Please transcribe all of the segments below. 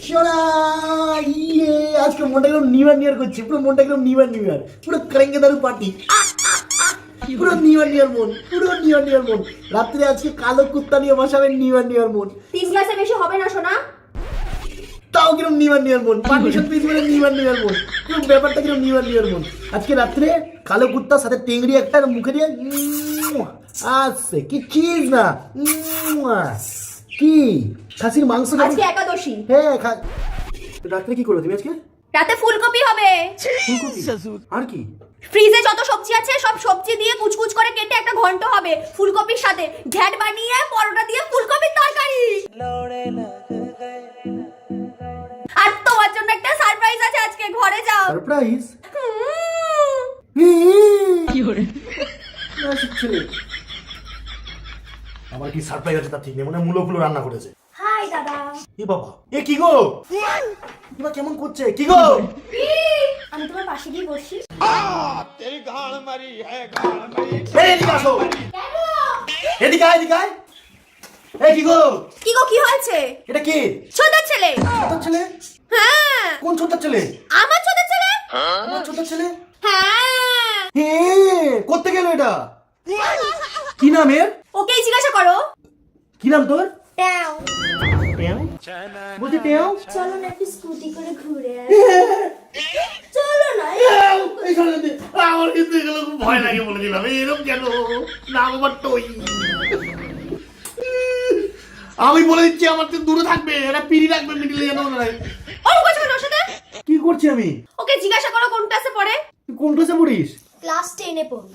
সোনা ইয়ে আজকে মনটা একদম নিউ ইয়ার করছে, পুরো মনটা একদম নিউ ইয়ার, পুরো ক্রেঙ্গে দারু পার্টি, পুরো নিউ ইয়ার মন, পুরো নিউ ইয়ার মন। রাত্রে আজকে কালো কুত্তা নিয়ে বসাবে নিউ ইয়ার মন। 3 গ্লাসে বেশি হবে না সোনা। তাও কিরম নিউ ইয়ার মন, পারমিশন পেয়েছি বলে নিউ ইয়ার মন, পুরো ব্যাপারটা কিরম নিউ ইয়ার মন। আজকে রাত্রে কালো কুত্তার সাথে টেংরি একটা মুখে দিয়ে আসছে, কি চিজ না কি খাসির মাংস। আজকে একাদশী। হ্যাঁ রাত্রে কি করো তুমি আজকে? রাতে ফুলকপি হবে। ফুলকপি আর কি? ফ্রিজে যত সবজি আছে সব সবজি দিয়ে কুচকুচ করে কেটে একটা ঘন্ট হবে ফুলকপির সাথে, ঘ্যাট বানিয়ে পরোটা দিয়ে ফুলকপির তরকারি। আর তোমার জন্য একটা সারপ্রাইজ আছে আজকে, ঘরে যাও। সারপ্রাইজ? কি হরে না শিখছিলে আমার কি সারপ্রাইজ আছে তা ঠিক নেই, মনে হয় মুলো ফুলো রান্না করেছে। হাই দাদা। এ বাবা, এ কি গো, এবার কেমন করছে, কি গো? আমি তোমার পাশে গিয়ে বসি। তেরি গাল মারি হ্যায় গাল মারি। এদিকে আসো। কেন? এদিকে আয়, এদিকে আয়। এ কি গো? কি গো, কি হয়েছে? এটা কি? ছোট ছেলে। ছোট ছেলে? হ্যাঁ। কোন ছোট ছেলে? আমার ছোট ছেলে। আমার ছোট ছেলে? হ্যাঁ। হে করতে গেল এটা? কি নাম এর? ওকেই জিজ্ঞাসা করো। কি নাম তোর? ট্যাও। টেও? বলছি টেও? চলো না একটু স্কুটি করে ঘুরে চলো না। আমার কিন্তু এগুলো খুব ভয় লাগে বলে দিলাম, এরকম কেন নাম আমার টই। আমি বলে দিচ্ছি আমার তো দূরে থাকবে, এটা পিড়ি রাখবে মিডিলে যেন না। ও বলছো ওর সাথে কি করছি আমি? ওকে জিজ্ঞাসা করো কোন ক্লাসে পড়ে। তুই কোন ক্লাসে পড়িস? ক্লাস 10 এ পড়ি।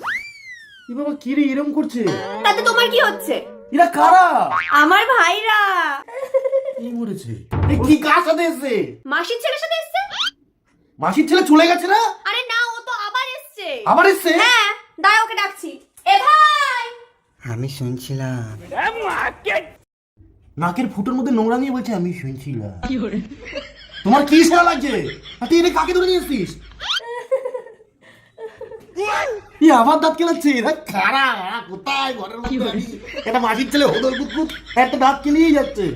কি বাবা, কি রে এরকম করছে? তাতে তোমার কি হচ্ছে? এরা কারা? আমার ভাইরা। কি মরেছে? এই কি কার সাথে এসেছে? মাসির ছেলের সাথে এসেছে। মাসির ছেলে চলে গেছে না? আরে না, ও তো আবার এসেছে। আবার এসেছে? হ্যাঁ, দাঁড়া ওকে ডাকছি। এ ভাই। আমি শুনছিলাম। নাকের ফুটোর মধ্যে নোংরা নিয়ে বলছে আমি শুনছিলাম। তোমার কি শোনা লাগছে? আর তুই এটা কাকে ধরে নিয়ে এসছিস? ই আবার দাঁত কেলাচ্ছে, এরা কারা? কোথায় ঘরের মধ্যে? একটা মাসির ছেলে হোদল কুতকুত একটা দাঁত কেলিয়েই যাচ্ছে।